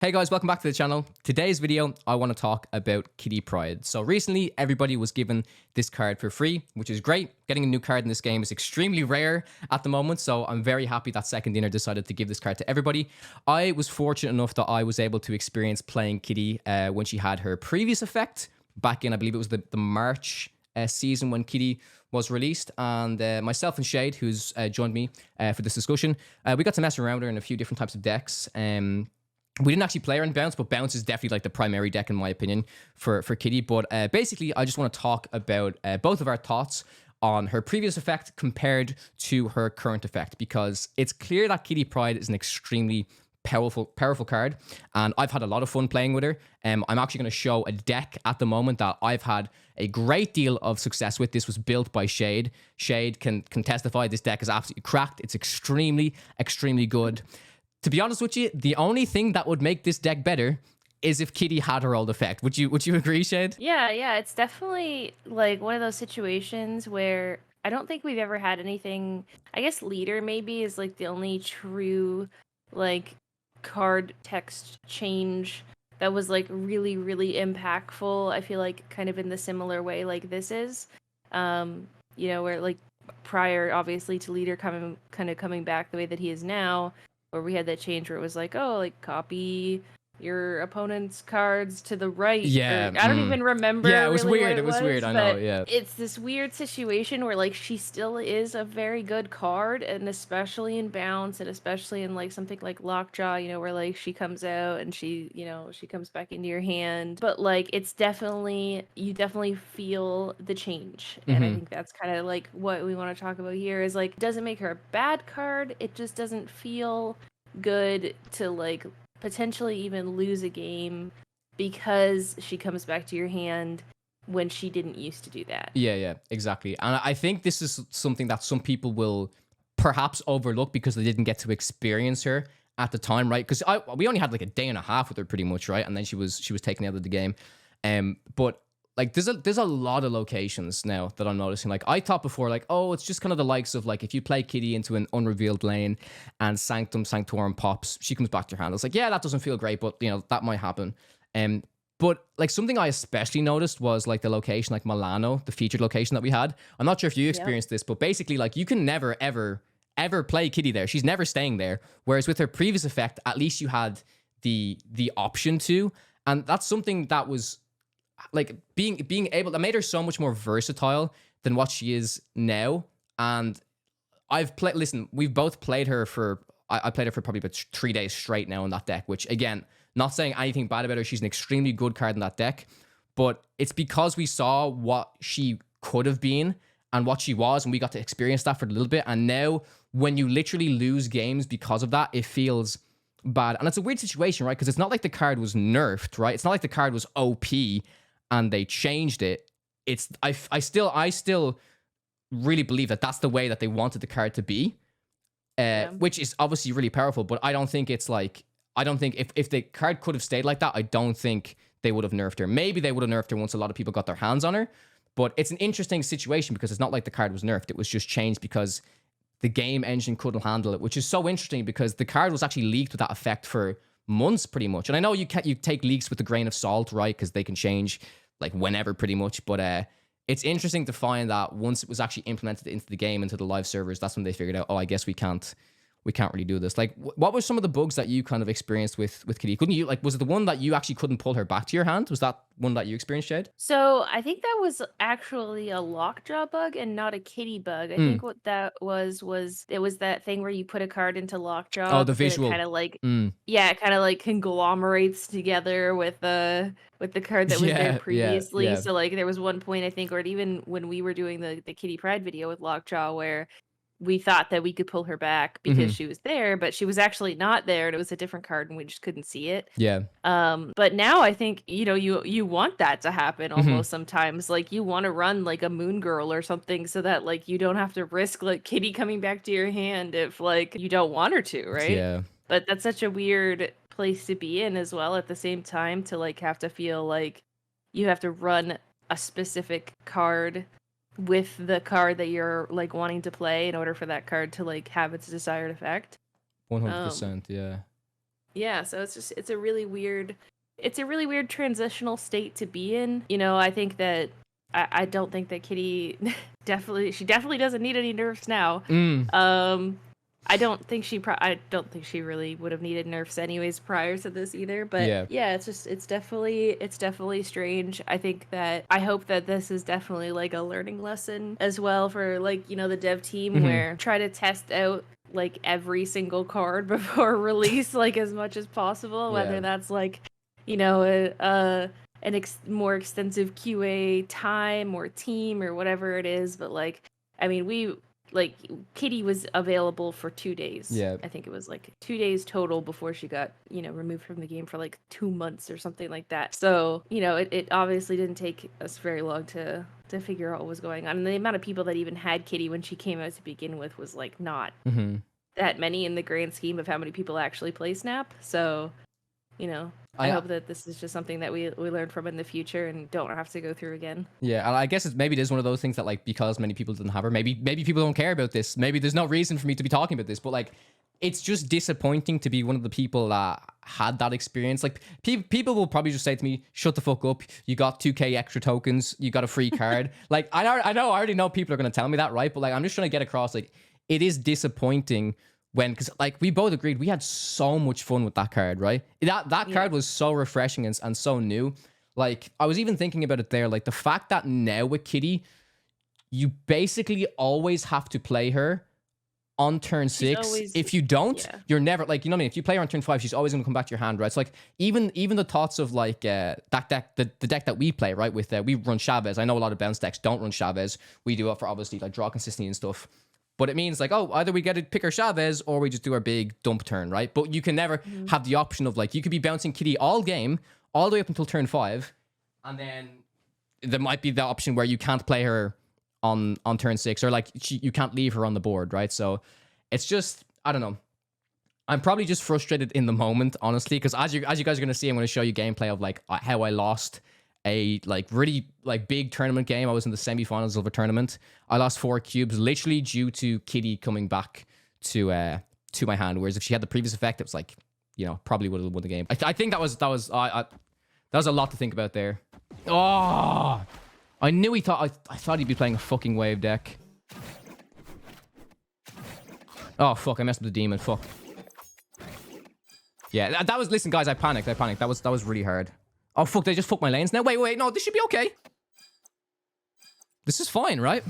Hey guys, welcome back to the channel. Today's video, I want to talk about Kitty Pryde. So recently, everybody was given this card for free, which is great. Getting a new card in this game is extremely rare at the moment, so I'm very happy that Second Dinner decided to give this card to everybody. I was fortunate enough that I was able to experience playing Kitty when she had her previous effect back in, I believe it was the March season when Kitty was released, and myself and Shayed, who's joined me for this discussion, we got to mess around with her in a few different types of decks. We didn't actually play her in Bounce, but Bounce is definitely like the primary deck in my opinion for Kitty. But basically, I just want to talk about both of our thoughts on her previous effect compared to her current effect, because it's clear that Kitty Pryde is an extremely powerful card, and I've had a lot of fun playing with her. I'm actually going to show a deck at the moment that I've had a great deal of success with. This was built by Shayed. Shayed can testify this deck is absolutely cracked. It's extremely good. To be honest with you, the only thing that would make this deck better is if Kitty had her old effect. Would you agree, Shade? Yeah, it's definitely like one of those situations where I don't think we've ever had anything. I guess leader maybe is like the only true like card text change that was like really impactful. I feel like kind of in the similar way like this is. Where like prior obviously to leader coming back the way that he is now, where we had that change where it was like, oh, like copy your opponent's cards to the right, or Yeah. I don't even Yeah, it remember was really what weird. It it was weird. was, I know. but Yeah. it's this weird situation where like she still is a very good card, and especially in bounce, and especially in like something like lockjaw, where like she comes out and she comes back into your hand, but like it's definitely, you definitely feel the change, and I hmm think that's kind of like what we want to talk about here is like, it doesn't make her a bad card, it just doesn't feel good to like potentially even lose a game because she comes back to your hand when she didn't used to do that. Yeah, exactly. And I think this is something that some people will perhaps overlook because they didn't get to experience her at the time, right? Because we only had like a day and a half with her pretty much, right? And then she was taken out of the game. But like there's a lot of locations now that I'm noticing. Like I thought before, like, oh, it's just kind of the likes of like if you play Kitty into an unrevealed lane and Sanctum Sanctorum pops, she comes back to your hand. It's like, yeah, that doesn't feel great, but that might happen. But like something I especially noticed was like the location, like Milano, the featured location that we had. I'm not sure if you Yep. experienced this, but basically like you can never ever play Kitty there. She's never staying there. Whereas with her previous effect, at least you had the option to, and that's something that was like being able, that made her so much more versatile than what she is now. And I've played, listen, we've both played her for, I played her for probably about 3 days straight now in that deck, which again, not saying anything bad about her. She's an extremely good card in that deck, but it's because we saw what she could have been and what she was, and we got to experience that for a little bit. And now when you literally lose games because of that, it feels bad. And it's a weird situation, right? Because it's not like the card was nerfed, right? It's not like the card was OP and they changed it. It's I still really believe that that's the way that they wanted the card to be, Yeah. which is obviously really powerful. But I don't think it's like, I don't think if the card could have stayed like that, I don't think they would have nerfed her. Maybe they would have nerfed her once a lot of people got their hands on her. But it's an interesting situation because it's not like the card was nerfed. It was just changed because the game engine couldn't handle it, which is so interesting because the card was actually leaked with that effect for months pretty much. And I know you take leaks with a grain of salt, right? Because they can change like whenever pretty much. But it's interesting to find that once it was actually implemented into the game, into the live servers, that's when they figured out, oh, I guess we can't really do this. Like, what were some of the bugs that you kind of experienced with Kitty? Couldn't you, like, was it the one that you actually couldn't pull her back to your hand? Was that one that you experienced, Jade? So I think that was actually a lockjaw bug and not a kitty bug. I Mm. think what that was it was that thing where you put a card into Oh, lockjaw, the but then it visual. kind of like, Mm. yeah, it kind of like conglomerates together with the card that was there previously. Yeah. So like there was one point I think, or even when we were doing the Kitty Pride video with lockjaw, where we thought that we could pull her back because hmm she was there, but she was actually not there, and it was a different card, and we just couldn't see it. Yeah. But now I think, you want that to happen hmm almost sometimes. Like you want to run like a moon girl or something so that like you don't have to risk like Kitty coming back to your hand if like you don't want her to, right? Yeah. But that's such a weird place to be in as well at the same time, to like have to feel like you have to run a specific card with the card that you're like wanting to play in order for that card to like have its desired effect. Um 100%. Yeah. Yeah, so it's a really weird transitional state to be in. You know, I think that I don't think that Kitty she definitely doesn't need any nerfs now. Mm, Um I don't think she really would have needed nerfs anyways prior to this either, but yeah. yeah, it's definitely strange. I hope that this is definitely like a learning lesson as well for like, you know, the dev team Hmm. where try to test out like every single card before release like as much as possible, Yeah. whether that's like, you know, more extensive QA time or team or whatever it is, but like I mean, like Kitty was available for 2 days. Yeah. I think it was like 2 days total before she got, you know, removed from the game for like 2 months or something like that. So, you know, it obviously didn't take us very long to figure out what was going on. And the amount of people that even had Kitty when she came out to begin with was like not Hmm. that many in the grand scheme of how many people actually play Snap. So, you know, I I hope that this is just something that we learn from in the future and don't have to go through again. Yeah, and I guess maybe it is one of those things that like because many people didn't have her, maybe people don't care about this. Maybe there's no reason for me to be talking about this, but like it's just disappointing to be one of the people that had that experience. Like people will probably just say to me, "Shut the fuck up! You got 2K extra tokens, you got a free card." Like I already know people are gonna tell me that, right? But like I'm just trying to get across like it is disappointing when because like we both agreed we had so much fun with that card, right? That Yeah. card was so refreshing and so new. Like, I was even thinking about it there. Like, the fact that now with Kitty, you basically always have to play her on turn She's 6. always If you don't, yeah. you're never like, you know what I mean? If you play her on turn 5, she's always going to come back to your hand, right? So like even the thoughts of like that deck, the deck that we play, right? With we run Chavez. I know a lot of bounce decks don't run Chavez. We do it for obviously like draw consistency and stuff. But it means like, oh, either we get to pick our Chavez or we just do our big dump turn, right? But you can never Mhm. have the option of like, you could be bouncing Kitty all game, all the way up until turn 5, and then there might be the option where you can't play her on turn 6, or like you can't leave her on the board, right? So it's just I don't know. I'm probably just frustrated in the moment, honestly, because as you guys are gonna see, I'm gonna show you gameplay of like how I lost a like really like big tournament game. I was in the semifinals of a tournament. I lost 4 cubes literally due to Kitty coming back to my hand. Whereas if she had the previous effect, it was like, you know, probably would have won the game. I think that was a lot to think about there. Oh, I knew I thought he'd be playing a fucking wave deck. Oh fuck, I messed with the demon. Fuck. Yeah, that was. Listen, guys, I panicked. That was really hard. Oh fuck, they just fucked my lanes now. Wait, no, this should be okay. This is fine, right?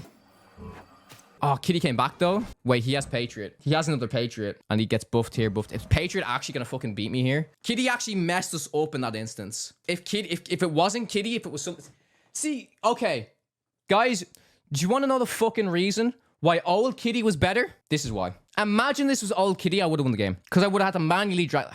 Oh, Kitty came back though. Wait, he has Patriot. He has another Patriot, and he gets buffed here. Buffed. Is Patriot actually gonna fucking beat me here? Kitty actually messed us up in that instance. If it wasn't Kitty, if it was something. See, okay, guys, do you want to know the fucking reason why old Kitty was better? This is why. Imagine this was old Kitty, I would have won the game because I would have had to manually drag.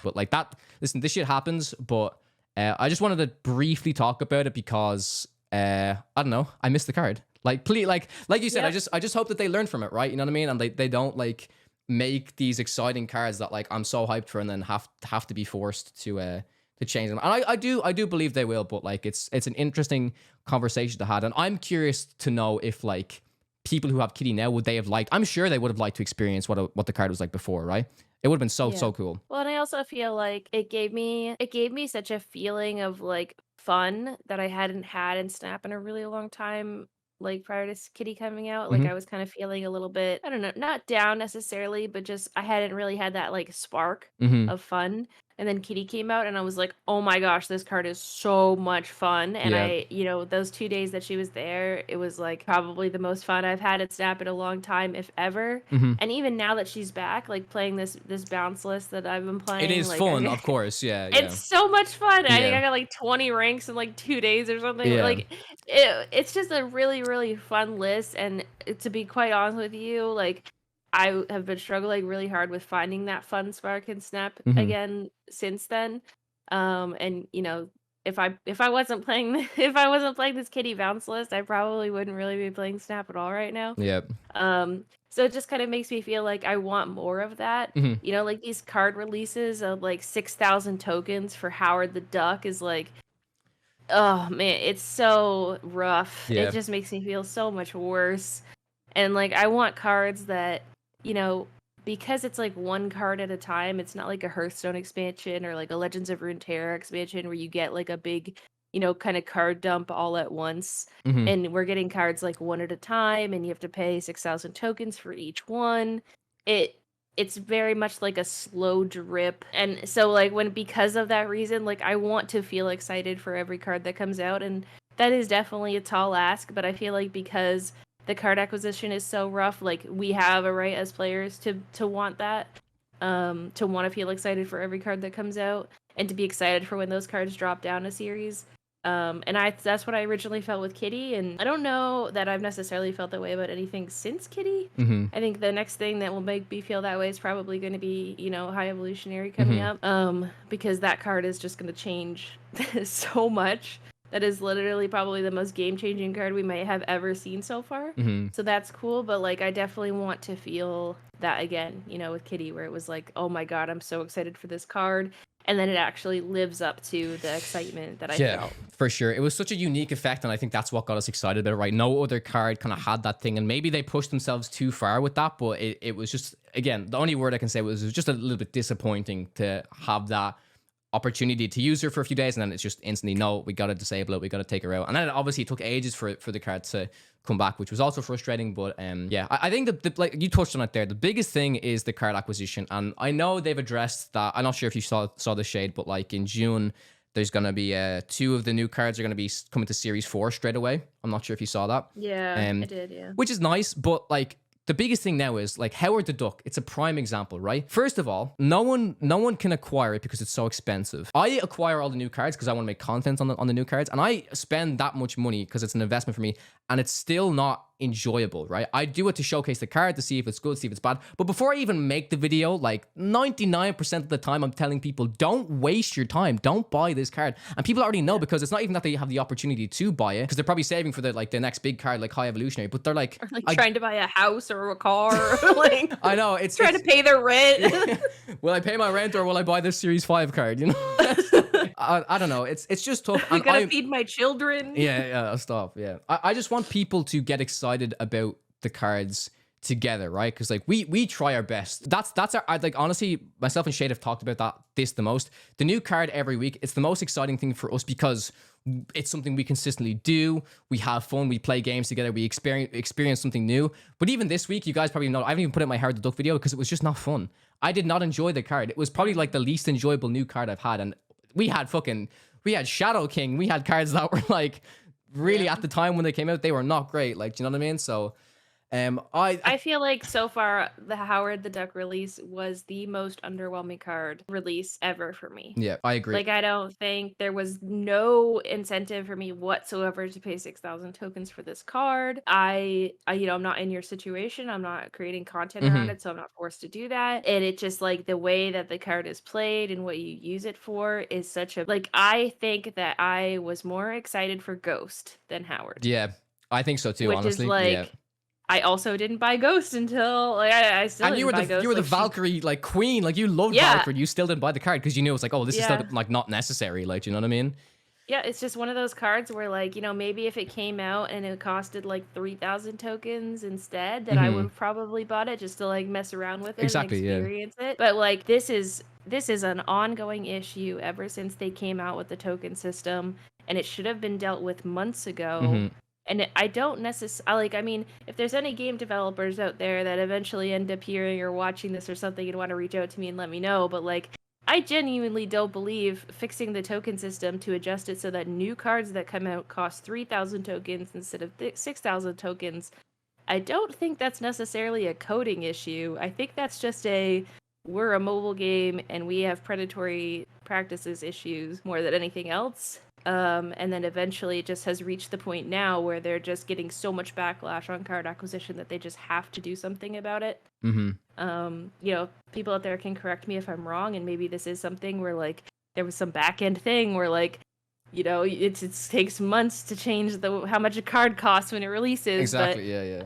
But like that, listen, this shit happens. But I just wanted to briefly talk about it because I don't know, I missed the card. Like, please, like you said, Yep. I just hope that they learn from it, right? You know what I mean? And they don't like make these exciting cards that like I'm so hyped for, and then have to be forced to change them. And I do believe they will, but like it's an interesting conversation to have, and I'm curious to know if like people who have Kitty now would they have liked. I'm sure they would have liked to experience what the card was like before, right? It would have been Yeah. so cool. Well, and I also feel like it gave me such a feeling of like fun that I hadn't had in Snap in a really long time, like prior to Kitty coming out. Like Hmm. I was kind of feeling a little bit, I don't know, not down necessarily, but just I hadn't really had that like spark Hmm. of fun. And then Kitty came out and I was like, "Oh my gosh, this card is so much fun." And Yeah. those 2 days that she was there, it was like probably the most fun I've had at Snap in a long time, if ever. Hmm. And even now that she's back, like playing this bounce list that I've been It playing, is like fun, of course. Yeah, it's yeah, so much fun. I think yeah, I got like 20 ranks in like 2 days or something. yeah. Like it's just a really, really fun list. And to be quite honest with you, like I have been struggling really hard with finding that fun spark and Snap Hmm. again since then. And if I wasn't playing if I wasn't playing this Kitty bounce list, I probably wouldn't really be playing Snap at all right now. Yeah. So it just kind of makes me feel like I want more of that. Hmm. You know, like these card releases of like 6,000 tokens for Howard the Duck is like, oh man, it's so rough. It Yeah. just makes me feel so much worse. And like I want cards that, you know, because it's like one card at a time, it's not like a Hearthstone expansion or like a Legends of Runeterra expansion where you get like a big, kind of card dump all at once. Hmm. And we're getting cards like one at a time, and you have to pay 6,000 tokens for each one. It it's very much like a slow drip. And so like because of that reason, like I want to feel excited for every card that comes out, and that is definitely a tall ask, but I feel like because the card acquisition is so rough, like we have a right as players to want that, to want to feel excited for every card that comes out, and to be excited for when those cards drop down a series. And that's what I originally felt with Kitty, and I don't know that I've necessarily felt that way about anything since Kitty. Hmm. I think the next thing that will make me feel that way is probably going to be, High Evolutionary coming Hmm. up, because that card is just going to change so much. That is literally probably the most game-changing card we might have ever seen so far. Hmm. So that's cool, but like I definitely want to feel that again, with Kitty, where it was like, oh my god, I'm so excited for this card. And then it actually lives up to the excitement that I felt. For sure. It was such a unique effect, and I think that's what got us excited about it, right? No other card kind of had that thing, and maybe they pushed themselves too far with that, but it was just, again, the only word I can say was it was just a little bit disappointing to have that opportunity to use her for a few days, and then it's just instantly, no, we got to disable it, we got to take her out. And then obviously it took ages for the card to come back, which was also frustrating. But yeah, I think that like you touched on it there, the biggest thing is the card acquisition. And I know they've addressed that. I'm not sure if you saw the Shade, but like in June there's gonna be 2 of the new cards are gonna be coming to Series 4 straight away. I'm not sure if you saw that. Yeah, I did, yeah. Which is nice, but like the biggest thing now is like Howard the Duck. It's a prime example, right? First of all, no one can acquire it because it's so expensive. I acquire all the new cards because I want to make content on the new cards, and I spend that much money because it's an investment for me, and it's still not enjoyable, right? I do it to showcase the card, to see if it's good, see if it's bad. But before I even make the video, like 99% of the time I'm telling people, don't waste your time, don't buy this card. And people already know, because it's not even that they have the opportunity to buy it, because they're probably saving for the next big card like High Evolutionary, but they're like, Or like trying to buy a house or a car. Like I know, it's trying to pay their rent. will I pay my rent, or will I buy this Series 5 card, you know? I don't know. It's just tough. I gotta feed my children. Yeah, stop. Yeah. I just want people to get excited about the cards together, right? Because like we try our best. That's our, like, honestly, myself and Shade have talked about this the most. The new card every week, it's the most exciting thing for us because it's something we consistently do. We have fun, we play games together, we experience something new. But even this week, you guys probably know, I haven't even put in my Howard the Duck video because it was just not fun. I did not enjoy the card. It was probably like the least enjoyable new card I've had. And we had Shadow King. We had cards that were like really, at the time when they came out, they were not great. Like, do you know what I mean? So I feel like so far the Howard the Duck release was the most underwhelming card release ever for me. Yeah, I agree. Like I don't think there was no incentive for me whatsoever to pay 6,000 tokens for this card. I'm not in your situation. I'm not creating content around it, so I'm not forced to do that. And it just like the way that the card is played and what you use it for is such a like I think that I was more excited for Ghost than Howard. Yeah, I think so too, which honestly. Is like yeah. I also didn't buy Ghost until like I still and didn't buy Ghost. You were the like, Valkyrie like queen, like you loved Valkyrie. You still didn't buy the card because you knew it was like, oh, this is still like not necessary. Like, do you know what I mean? Yeah, it's just one of those cards where like maybe if it came out and it costed like 3,000 tokens instead, that I would have probably bought it just to like mess around with it and experience it. But like this is an ongoing issue ever since they came out with the token system, and it should have been dealt with months ago. And I don't necessarily, like, I mean, if there's any game developers out there that eventually end up hearing or watching this or something and want to reach out to me and let me know, but, like, I genuinely don't believe fixing the token system to adjust it so that new cards that come out cost 3,000 tokens instead of 6,000 tokens. I don't think that's necessarily a coding issue. I think that's just we're a mobile game and we have predatory practices issues more than anything else. And then eventually it just has reached the point now where they're just getting so much backlash on card acquisition that they just have to do something about it. People out there can correct me if I'm wrong, and maybe this is something where like there was some back end thing where like it takes months to change how much a card costs when it releases. Exactly. But yeah.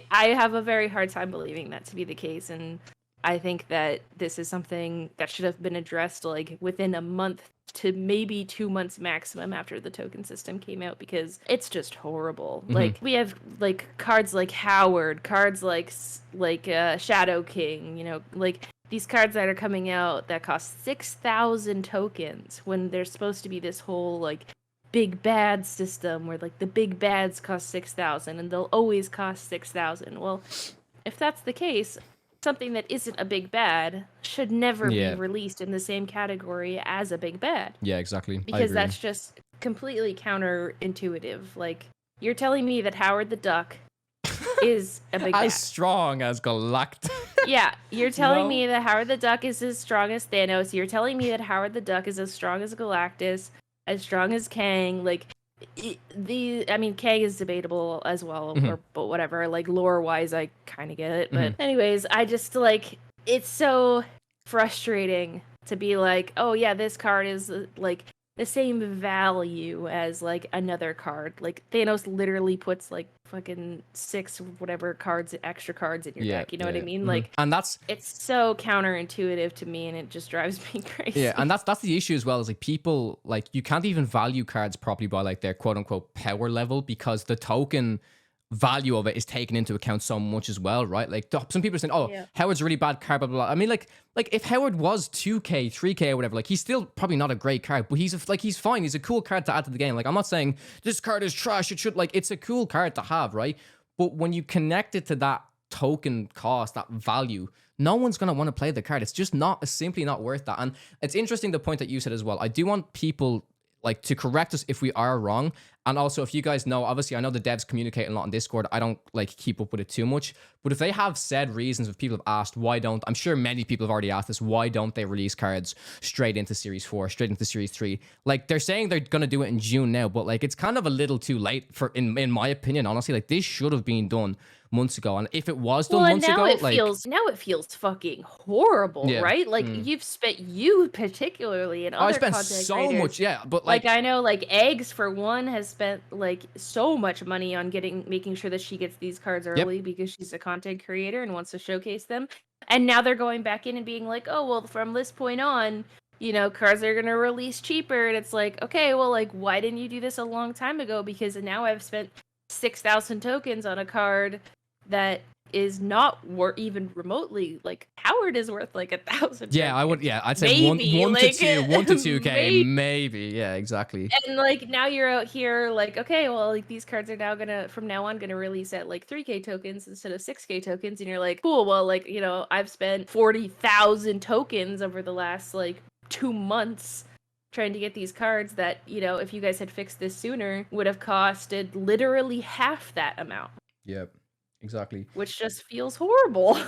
I have a very hard time believing that to be the case, and I think that this is something that should have been addressed like within a month to maybe 2 months maximum after the token system came out, because it's just horrible. Like we have like cards like Howard, cards like Shadow King, you know, like these cards that are coming out that cost 6,000 tokens when there's supposed to be this whole like big bad system where like the big bads cost 6,000 and they'll always cost 6,000. Well, if that's the case, something that isn't a big bad should never be released in the same category as a big bad. Yeah, exactly. Because that's just completely counterintuitive. Like, you're telling me that Howard the Duck is a big bad. As strong as Galactus. Yeah, you're telling me that Howard the Duck is as strong as Thanos. You're telling me that Howard the Duck is as strong as Galactus, as strong as Kang. Like, I mean, Kang is debatable as well, but whatever. Like, lore-wise, I kind of get it. But anyways, I just, like, it's so frustrating to be like, oh, yeah, this card is, like, the same value as, like, another card. Like, Thanos literally puts, like, fucking 6 whatever cards, extra cards in your deck. You know what I mean? Like, and it's so counterintuitive to me, and it just drives me crazy. Yeah, and that's the issue as well, is like people, like, you can't even value cards properly by like their quote unquote power level, because the token value of it is taken into account so much as well, right? Like, some people are saying, oh, Howard's a really bad card, blah, blah, blah. I mean, like if Howard was 2k 3k or whatever, like, he's still probably not a great card, but he's fine. He's a cool card to add to the game. Like, I'm not saying this card is trash, it should, like, it's a cool card to have, right? But when you connect it to that token cost, that value, no one's going to want to play the card. It's just not, it's simply not worth that. And it's interesting the point that you said as well. I do want people like to correct us if we are wrong. And also, if you guys know, obviously I know the devs communicate a lot on Discord. I don't like keep up with it too much, but if they have said reasons, if people have asked why don't, I'm sure many people have already asked this, why don't they release cards straight into Series 4, straight into Series 3? Like, they're saying they're going to do it in June now, but like, it's kind of a little too late for, in my opinion, honestly. Like, this should have been done months ago, and if it was done months ago, now it feels fucking horrible, right? Like, you've spent, you particularly, and other I spent content so creators, much, but like I know, like, Eggs for one has spent like so much money on making sure that she gets these cards early because she's a content creator and wants to showcase them, and now they're going back in and being like, oh, well, from this point on, you know, cards are gonna release cheaper, and it's like, okay, well, like, why didn't you do this a long time ago? Because now I've spent 6,000 tokens on a card that is not even remotely, like, Howard is worth like 1,000. Yeah, I would. Yeah, I'd say maybe, one to 2k, maybe. Yeah, exactly. And like, now you're out here like, okay, well, like, these cards are now from now on gonna release at like 3k tokens instead of 6k tokens, and you're like, cool. Well, like, you know, I've spent 40,000 tokens over the last like 2 months trying to get these cards that, you know, if you guys had fixed this sooner, would have costed literally half that amount. Yep. Exactly. Which just feels horrible.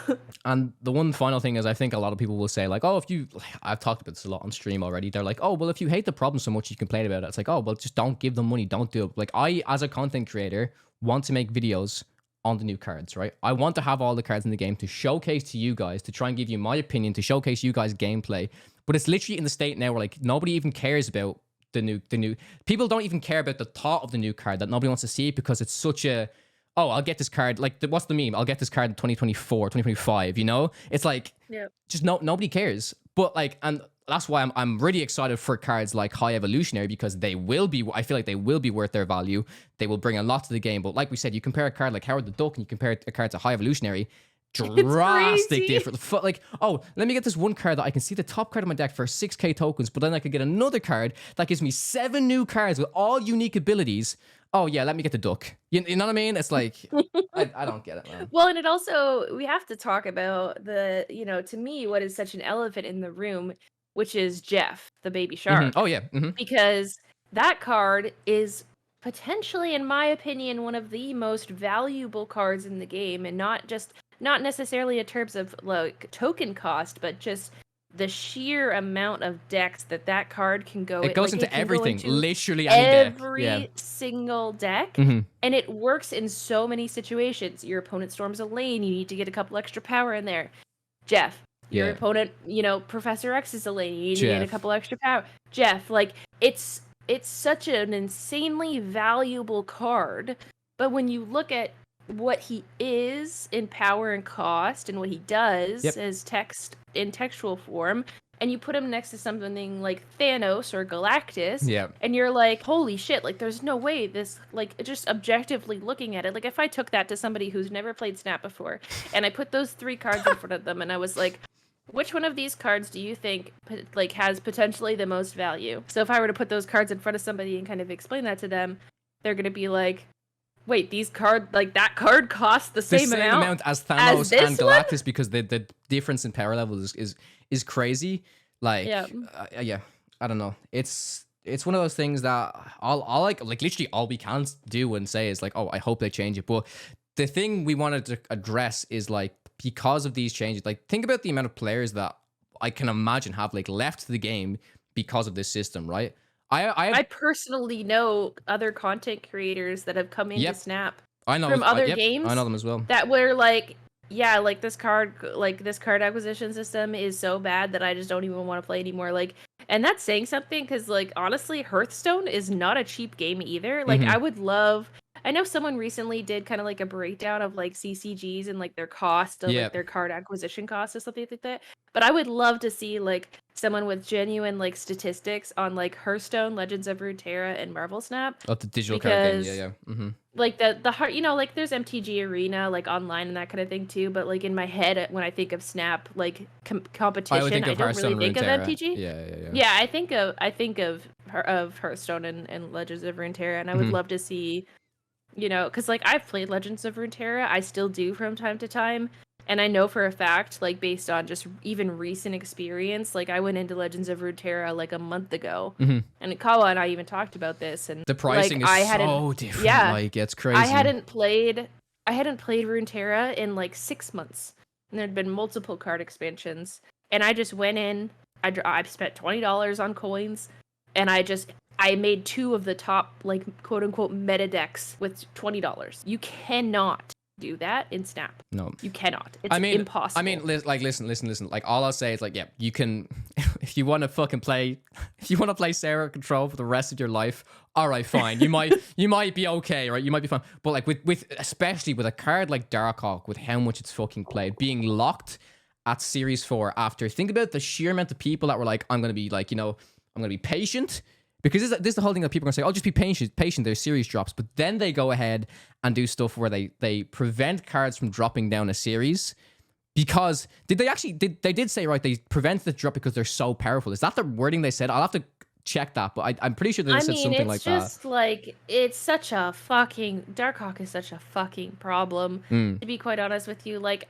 And the one final thing is, I think a lot of people will say, like, oh, I've talked about this a lot on stream already. They're like, oh, well, if you hate the problem so much, you complain about it. It's like, oh, well, just don't give them money. Don't do it. Like, I, as a content creator, want to make videos on the new cards, right? I want to have all the cards in the game to showcase to you guys, to try and give you my opinion, to showcase you guys gameplay. But it's literally in the state now where, like, nobody even cares about the new, people don't even care about the thought of the new card, that nobody wants to see it because it's such a, oh, I'll get this card, like, what's the meme? I'll get this card in 2024, 2025, you know? It's like, just nobody cares. But like, and that's why I'm really excited for cards like High Evolutionary, because they will be, I feel like they will be worth their value. They will bring a lot to the game. But like we said, you compare a card like Howard the Duck and you compare a card to High Evolutionary, drastic difference. Like, oh, let me get this one card that I can see the top card of my deck for 6k tokens, but then I could get another card that gives me 7 new cards with all unique abilities. Oh yeah, let me get the duck. You know what I mean? It's like, I don't get it, man. Well, and it also, we have to talk about the, you know, to me, what is such an elephant in the room, which is Jeff, the baby shark. Oh yeah. Because that card is potentially, in my opinion, one of the most valuable cards in the game, and not necessarily in terms of like token cost, but just the sheer amount of decks that card can go. It goes into everything, literally every single deck, and it works in so many situations. Your opponent storms a lane, you need to get a couple extra power in there. Jeff, your opponent, you know, Professor X is a lane, you need to get a couple extra power. Jeff, like, it's such an insanely valuable card, but when you look at what he is in power and cost and what he does Yep. as text in textual form, and you put him next to something like Thanos or Galactus, Yep. and you're like, holy shit, like there's no way this, like, just objectively looking at it, like if I took that to somebody who's never played Snap before and I put those 3 cards in front of them and I was like, which one of these cards do you think like has potentially the most value? So if I were to put those cards in front of somebody and kind of explain that to them, they're going to be like, wait, these that card costs the same amount as Thanos this and Galactus because the difference in power levels is crazy. Like, Yeah. Yeah, I don't know. It's one of those things that all like literally all we can do and say is like, oh, I hope they change it. But the thing we wanted to address is like, because of these changes, like think about the amount of players that I can imagine have like left the game because of this system, right? I personally know other content creators that have come into Yep. Snap I know from other yep, games I know them as well. that were like, yeah, like this card acquisition system is so bad that I just don't even want to play anymore. Like, and that's saying something because, like, honestly, Hearthstone is not a cheap game either. Like, I would love. I know someone recently did kind of like a breakdown of like CCGs and like their cost of like their card acquisition costs or something like that. But I would love to see like someone with genuine like statistics on like Hearthstone, Legends of Runeterra, and Marvel Snap. Oh, the digital card game, yeah. Like the heart, you know, like there's MTG Arena, like online and that kind of thing too. But like in my head, when I think of Snap, like competition, I don't really think of MTG. Yeah, I think of Hearthstone and Legends of Runeterra, and I would love to see, you know, because like I've played Legends of Runeterra, I still do from time to time, and I know for a fact, like based on just even recent experience, like I went into Legends of Runeterra like a month ago, and Kawa and I even talked about this, and the pricing like, is so different. Yeah, like it's crazy. I hadn't played Runeterra in like 6 months, and there'd been multiple card expansions, and I just went in. I spent $20 on coins, and I made 2 of the top like quote unquote meta decks with $20. You cannot do that in Snap. No, you cannot. It's impossible. I mean, like listen. Like all I'll say is like, yeah, you can if you want to play Sarah Control for the rest of your life. All right, fine. You might be okay, right? You might be fine. But like with especially with a card like DARKHAWK, with how much it's fucking played, being locked at Series 4 after, think about the sheer amount of people that were like, I'm gonna be like, you know, I'm gonna be patient. Because this is the whole thing that people are going to say, oh, just be patient, there's series drops. But then they go ahead and do stuff where they prevent cards from dropping down a series. Because, they did say, right, they prevent the drop because they're so powerful. Is that the wording they said? I'll have to check that, but I'm pretty sure they said something like that. It's just like, it's such a fucking, DARKHAWK is such a fucking problem, to be quite honest with you. Like,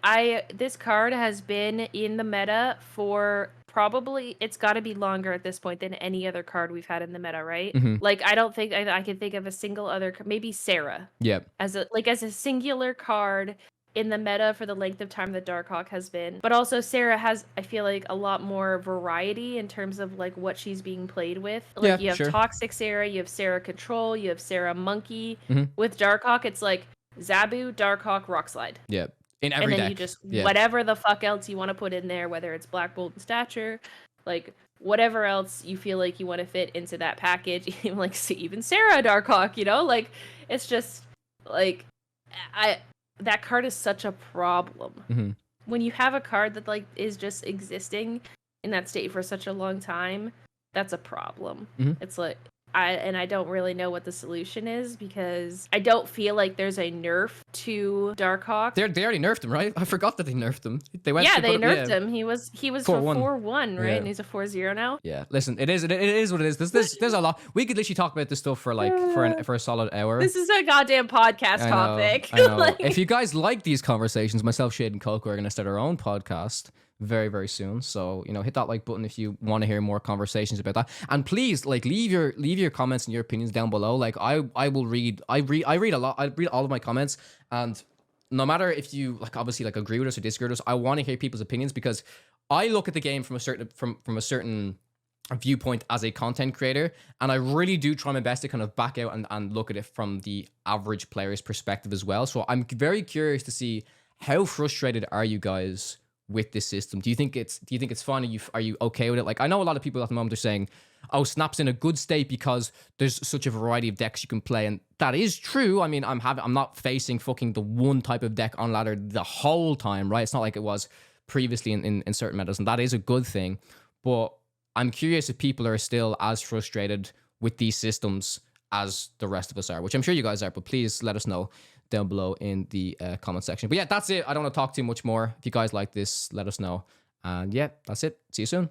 this card has been in the meta for probably, it's got to be longer at this point than any other card we've had in the meta, right? Like, I don't think I can think of a single other, maybe Sarah. Yep. As a singular card in the meta for the length of time that DARKHAWK has been. But also Sarah has, I feel like, a lot more variety in terms of like what she's being played with. Like you have Toxic Sarah, you have Sarah Control, you have Sarah Monkey. With DARKHAWK, it's like Zabu, DARKHAWK, Rockslide. Yep. In every deck. And then you just, whatever the fuck else you want to put in there, whether it's Black Bolt and Stature, like whatever else you feel like you want to fit into that package, like even Sarah DARKHAWK, you know? Like, it's just, like, that card is such a problem. When you have a card that like is just existing in that state for such a long time, that's a problem. It's like I don't really know what the solution is, because I don't feel like there's a nerf to DARKHAWK. They already nerfed him, right? I forgot that they nerfed him. They nerfed him. He was 4-1, right? And he's a 4-0 now. Yeah, listen, it is what it is. There's a lot. We could literally talk about this stuff for like for a solid hour. This is a goddamn podcast topic. I know. Like, if you guys like these conversations, myself, Shayed, and Coco are going to start our own podcast very, very soon. So, you know, hit that like button if you want to hear more conversations about that. And please, like, leave your comments and your opinions down below. Like, I read a lot. I read all of my comments, and no matter if you like obviously like agree with us or disagree with us, I want to hear people's opinions, because I look at the game from a certain viewpoint as a content creator, and I really do try my best to kind of back out and look at it from the average player's perspective as well. So I'm very curious to see, how frustrated are you guys with this system? Do you think it's fun? Are you okay with it? Like, I know a lot of people at the moment are saying, oh, Snap's in a good state because there's such a variety of decks you can play, and that is true. I mean, I'm not facing fucking the one type of deck on ladder the whole time, right? It's not like it was previously in certain metas, and that is a good thing. But I'm curious if people are still as frustrated with these systems as the rest of us are, which I'm sure you guys are, but please let us know down below in the comment section. But yeah, that's it. I don't want to talk too much more. If you guys like this, let us know. And yeah, that's it. See you soon.